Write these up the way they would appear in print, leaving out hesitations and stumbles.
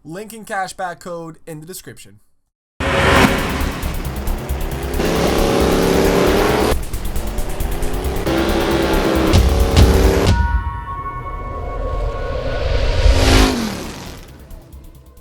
Link and cashback code in the description.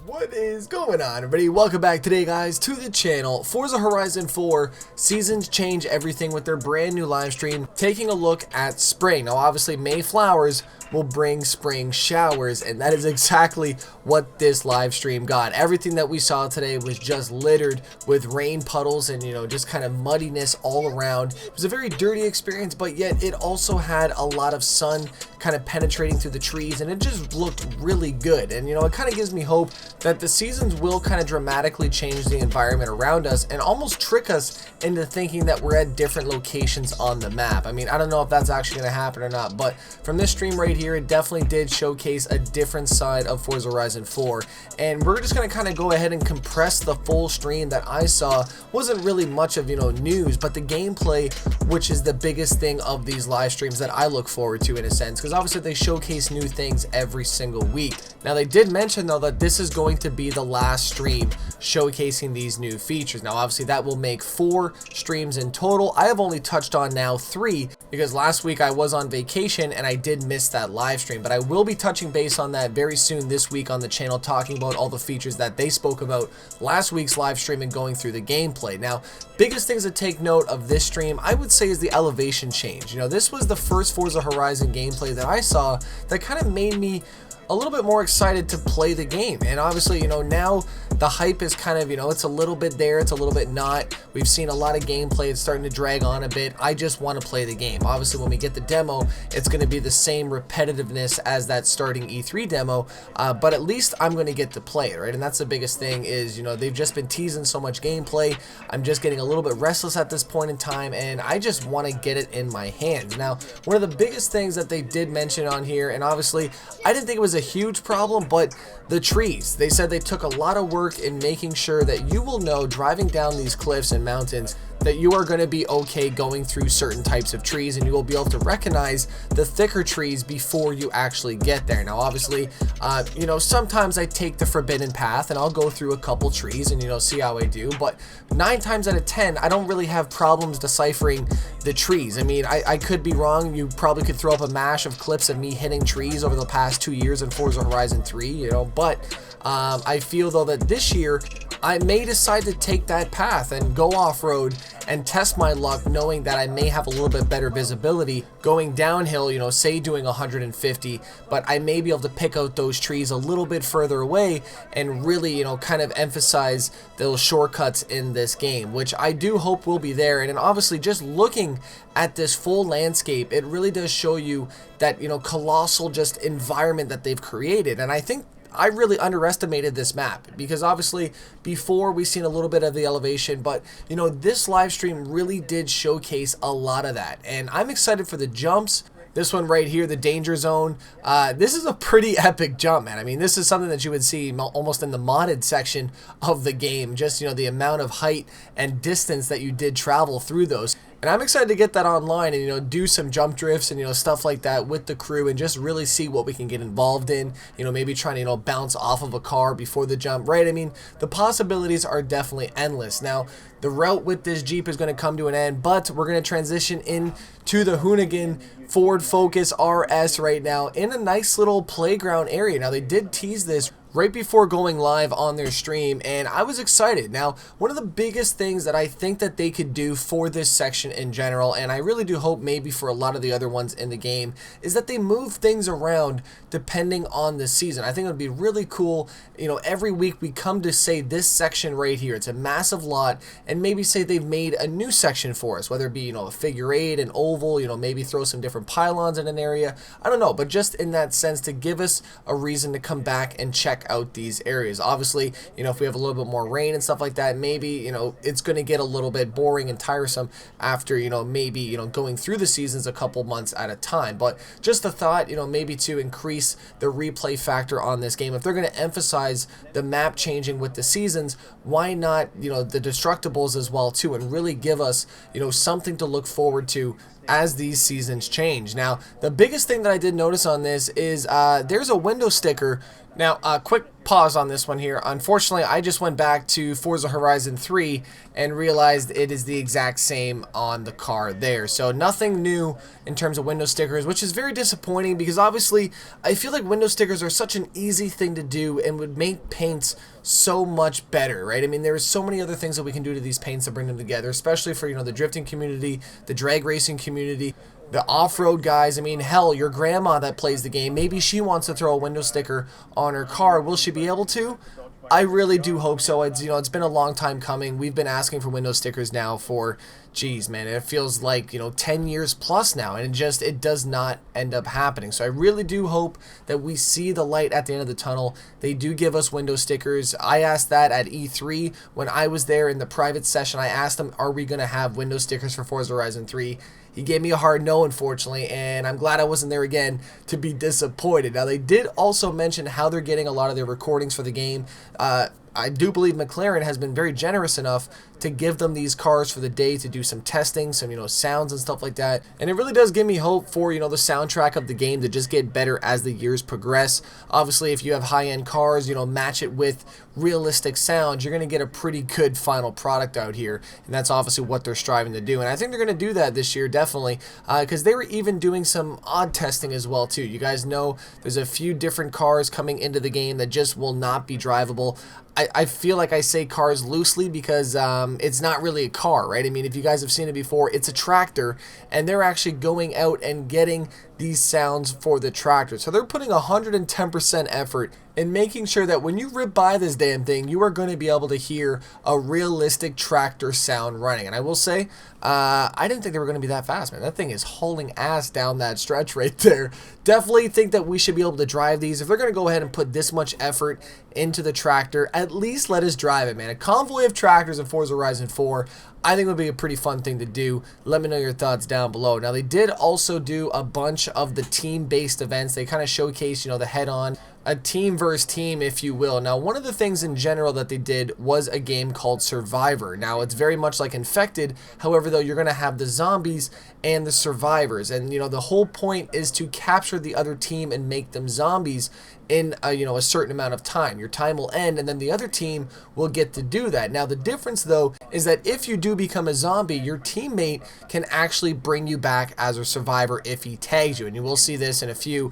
What is going on, everybody? Welcome back today, guys, to the channel. Forza Horizon 4 Seasons Change Everything with their brand new live stream, taking a look at spring. Now, obviously, May flowers will bring spring showers, and that is exactly what this live stream got. Everything that we saw today was just littered with rain puddles and, just kind of muddiness all around. It was a very dirty experience, but yet it also had a lot of sun kind of penetrating through the trees, and it just looked really good. And it kind of gives me hope that the seasons will kind of dramatically change the environment around us and almost trick us into thinking that we're at different locations on the map. I mean, I don't know if that's actually going to happen or not, but from this stream right here, it definitely did showcase a different side of Forza Horizon 4, and we're just going to kind of go ahead and compress the full stream that I saw. Wasn't really much of news, but the gameplay, which is the biggest thing of these live streams that I look forward to in a sense, because obviously they showcase new things every single week. Now, they did mention though that this is going to be the last stream showcasing these new features. Now, obviously that will make 4 streams in total. I have only touched on now 3 because last week I was on vacation and I did miss that live stream, but I will be touching base on that very soon this week on the channel, talking about all the features that they spoke about last week's live stream and going through the gameplay. Now, biggest things to take note of this stream, I would say, is the elevation change. This was the first Forza Horizon gameplay that I saw that kind of made me a little bit more excited to play the game. And obviously, now the hype is kind of, it's a little bit there, it's a little bit not. We've seen a lot of gameplay, it's starting to drag on a bit. I just want to play the game. Obviously, when we get the demo, it's going to be the same repetitiveness as that starting E3 demo, but at least I'm going to get to play it, right? And that's the biggest thing is, they've just been teasing so much gameplay. I'm just getting a little bit restless at this point in time, and I just want to get it in my hands. Now, one of the biggest things that they did mention on here, and obviously, I didn't think it was a huge problem, but the trees. They said they took a lot of work in making sure that you will know driving down these cliffs and mountains that you are going to be okay going through certain types of trees, and you will be able to recognize the thicker trees before you actually get there. Now, obviously, sometimes I take the forbidden path and I'll go through a couple trees and, see how I do, but 9 times out of 10, I don't really have problems deciphering the trees. I mean, I could be wrong. You probably could throw up a mash of clips of me hitting trees over the past 2 years in Forza Horizon 3, but I feel though that this year I may decide to take that path and go off-road and test my luck, knowing that I may have a little bit better visibility going downhill, say doing 150, but I may be able to pick out those trees a little bit further away and really, kind of emphasize those shortcuts in this game, which I do hope will be there. And then obviously, just looking at this full landscape, it really does show you that, colossal just environment that they've created. And I think I really underestimated this map because obviously before we've seen a little bit of the elevation, but this live stream really did showcase a lot of that, and I'm excited for the jumps. This one right here, the danger zone, this is a pretty epic jump, man. I mean, this is something that you would see almost in the modded section of the game, just the amount of height and distance that you did travel through those. And I'm excited to get that online and, do some jump drifts and, stuff like that with the crew and just really see what we can get involved in, maybe trying to, bounce off of a car before the jump, right? I mean, the possibilities are definitely endless. Now, the route with this Jeep is going to come to an end, but we're going to transition into the Hoonigan Ford Focus RS right now in a nice little playground area. Now, they did tease this right before going live on their stream, and I was excited. Now, one of the biggest things that I think that they could do for this section in general, and I really do hope maybe for a lot of the other ones in the game, is that they move things around depending on the season. I think it would be really cool, every week we come to say this section right here, it's a massive lot, and maybe say they've made a new section for us, whether it be, a figure 8, an oval, maybe throw some different pylons in an area. I don't know, but just in that sense to give us a reason to come back and check out these areas. Obviously, if we have a little bit more rain and stuff like that, maybe, it's going to get a little bit boring and tiresome after, maybe, going through the seasons a couple months at a time. But just the thought, maybe to increase the replay factor on this game, if they're going to emphasize the map changing with the seasons, why not, the destructibles as well too, and really give us, something to look forward to as these seasons change. Now, the biggest thing that I did notice on this is there's a window sticker Now, quick pause on this one here. Unfortunately, I just went back to Forza Horizon 3 and realized it is the exact same on the car there. So nothing new in terms of window stickers, which is very disappointing because obviously I feel like window stickers are such an easy thing to do and would make paints so much better, right? I mean, there's so many other things that we can do to these paints to bring them together, especially for, the drifting community, the drag racing community, the off-road guys. I mean, hell, your grandma that plays the game, maybe she wants to throw a window sticker on her car. Will she be able to? I really do hope so. It's been a long time coming. We've been asking for window stickers now for, geez, man, it feels like, 10 years plus now, and it does not end up happening. So I really do hope that we see the light at the end of the tunnel. They do give us window stickers. I asked that at E3 when I was there in the private session. I asked them, are we going to have window stickers for Forza Horizon 3? He gave me a hard no, unfortunately, and I'm glad I wasn't there again to be disappointed. Now, they did also mention how they're getting a lot of their recordings for the game. I do believe McLaren has been very generous enough to give them these cars for the day to do some testing, some, sounds and stuff like that. And it really does give me hope for, the soundtrack of the game to just get better as the years progress. Obviously, if you have high-end cars, match it with realistic sounds, you're going to get a pretty good final product out here. And that's obviously what they're striving to do. And I think they're going to do that this year, definitely, because they were even doing some odd testing as well, too. You guys know there's a few different cars coming into the game that just will not be drivable. I feel like I say cars loosely because it's not really a car, right? I mean, if you guys have seen it before, it's a tractor, and they're actually going out and getting these sounds for the tractor. So they're putting 110% effort in making sure that when you rip by this damn thing, you are going to be able to hear a realistic tractor sound running. And I will say, I didn't think they were going to be that fast, man. That thing is hauling ass down that stretch right there. Definitely think that we should be able to drive these. If they're going to go ahead and put this much effort into the tractor, at least let us drive it, man. A convoy of tractors in Forza Horizon 4, I think would be a pretty fun thing to do. Let me know your thoughts down below. Now, they did also do a bunch of the team-based events. They kind of showcase, the head-on, a team versus team, if you will. Now, one of the things in general that they did was a game called Survivor. Now, it's very much like Infected. However, though, you're going to have the zombies and the survivors. And, the whole point is to capture the other team and make them zombies in a certain amount of time. Your time will end, and then the other team will get to do that. Now, the difference, though, is that if you do become a zombie, your teammate can actually bring you back as a survivor if he tags you. And you will see this in a few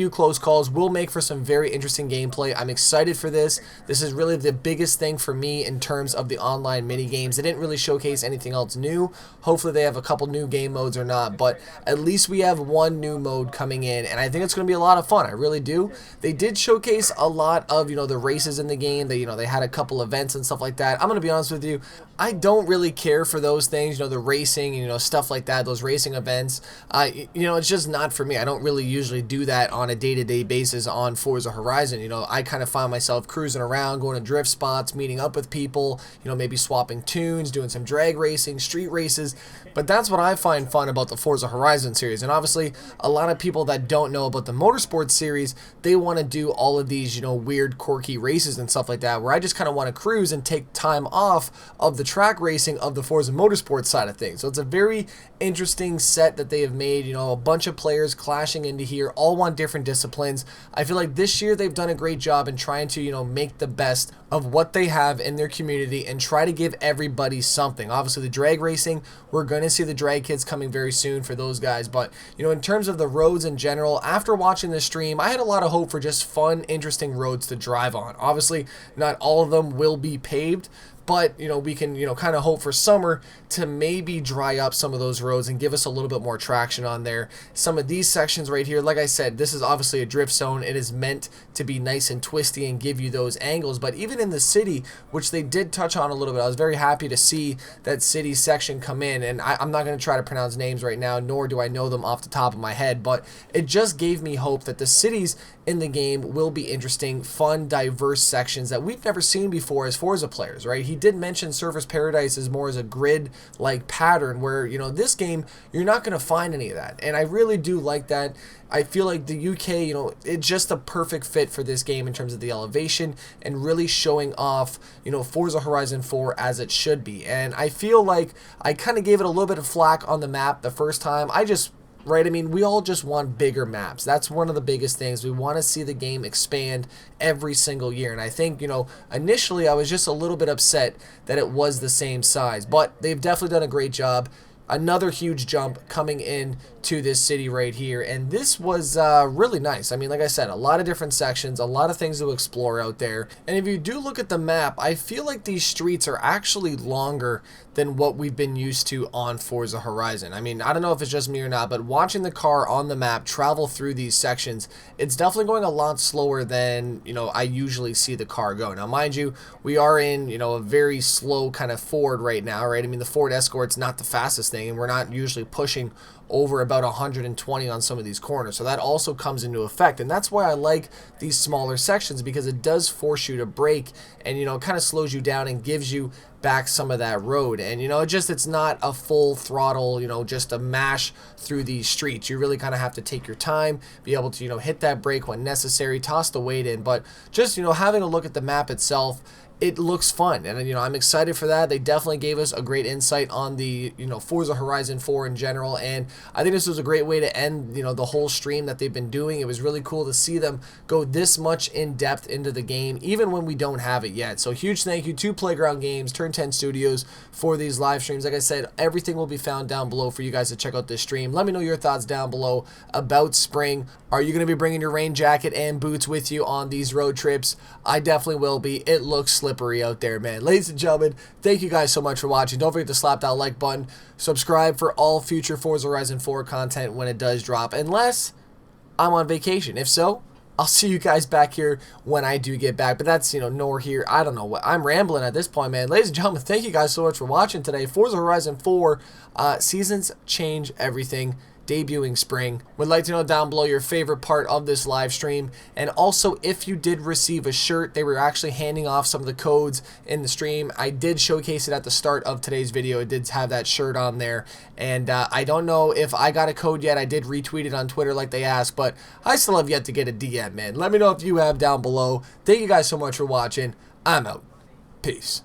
close calls. Will make for some very interesting gameplay. I'm excited for this. This is really the biggest thing for me in terms of the online mini games. They didn't really showcase anything else new. Hopefully they have a couple new game modes or not, but at least we have one new mode coming in, and I think it's going to be a lot of fun. I really do. They did showcase a lot of, the races in the game. They had a couple events and stuff like that. I'm going to be honest with you. I don't really care for those things, the racing, stuff like that, those racing events. It's just not for me. I don't really usually do that on a day-to-day basis on Forza Horizon. I kind of find myself cruising around, going to drift spots, meeting up with people, maybe swapping tunes, doing some drag racing, street races. But that's what I find fun about the Forza Horizon series. And obviously, a lot of people that don't know about the Motorsports series, they want to do all of these, weird, quirky races and stuff like that, where I just kind of want to cruise and take time off of the track racing of the Forza Motorsports side of things. So it's a very interesting set that they have made, a bunch of players clashing into here, all want different disciplines. I feel like this year they've done a great job in trying to, make the best of what they have in their community and try to give everybody something. Obviously, the drag racing, we're going to see the drag kits coming very soon for those guys, but, in terms of the roads in general, after watching this stream, I had a lot of hope for just fun, interesting roads to drive on. Obviously, not all of them will be paved, but, we can, kind of hope for summer to maybe dry up some of those roads and give us a little bit more traction on there. Some of these sections right here, like I said, this is obviously a drift zone. It is meant to be nice and twisty and give you those angles, but even in the city, which they did touch on a little bit, I was very happy to see that city section come in, and I'm not going to try to pronounce names right now, nor do I know them off the top of my head, but it just gave me hope that the cities in the game will be interesting, fun, diverse sections that we've never seen before as Forza players, right? He did mention Surfers Paradise is more as a grid-like pattern where, this game, you're not going to find any of that. And I really do like that. I feel like the UK, it's just a perfect fit for this game in terms of the elevation and really showing off, Forza Horizon 4 as it should be. And I feel like I kind of gave it a little bit of flack on the map the first time. I just right? I mean, we all just want bigger maps. That's one of the biggest things. We want to see the game expand every single year. And I think, you know, initially I was just a little bit upset that it was the same size, but they've definitely done a great job. Another huge jump coming in to this city right here, and this was really nice. I mean, like I said, a lot of different sections, a lot of things to explore out there. And if you do look at the map, I feel like these streets are actually longer than what we've been used to on Forza Horizon. I mean, I don't know if it's just me or not, but watching the car on the map travel through these sections, it's definitely going a lot slower than, you know, I usually see the car go. Now, mind you, we are in, you know, a very slow kind of Ford right now, right? I mean, the Ford Escort's not the fastest thing, and we're not usually pushing over about 120 on some of these corners, so that also comes into effect. And that's why I like these smaller sections, because it does force you to brake, and, you know, it kind of slows you down and gives you back some of that road. And, you know, it's not a full throttle, you know, just a mash through these streets. You really kind of have to take your time, be able to, you know, hit that brake when necessary, toss the weight in. But just, you know, having a look at the map itself, it looks fun, and, you know, I'm excited for that. They definitely gave us a great insight on the, you know, Forza Horizon 4 in general, and I think this was a great way to end, you know, the whole stream that they've been doing. It was really cool to see them go this much in depth into the game, even when we don't have it yet. So huge thank you to Playground Games, Turn 10 Studios for these live streams. Like I said, everything will be found down below for you guys to check out this stream. Let me know your thoughts down below about spring. Are you going to be bringing your rain jacket and boots with you on these road trips? I definitely will be. It looks slippery out there, man. Ladies and gentlemen, thank you guys so much for watching. Don't forget to slap that like button. Subscribe for all future Forza Horizon 4 content when it does drop, unless I'm on vacation. If so, I'll see you guys back here when I do get back. But that's, you know, nor here. I don't know what. I'm rambling at this point, man. Ladies and gentlemen, thank you guys so much for watching today. Forza Horizon 4 Seasons Change Everything, debuting spring. Would like to know down below your favorite part of this live stream, and also if you did receive a shirt. They were actually handing off some of the codes in the stream. I did showcase it at the start of today's video. It did have that shirt on there, and I don't know if I got a code yet. I did retweet it on Twitter like they asked, but I still have yet to get a DM, man. Let me know if you have down below. Thank you guys so much for watching. I'm out. Peace.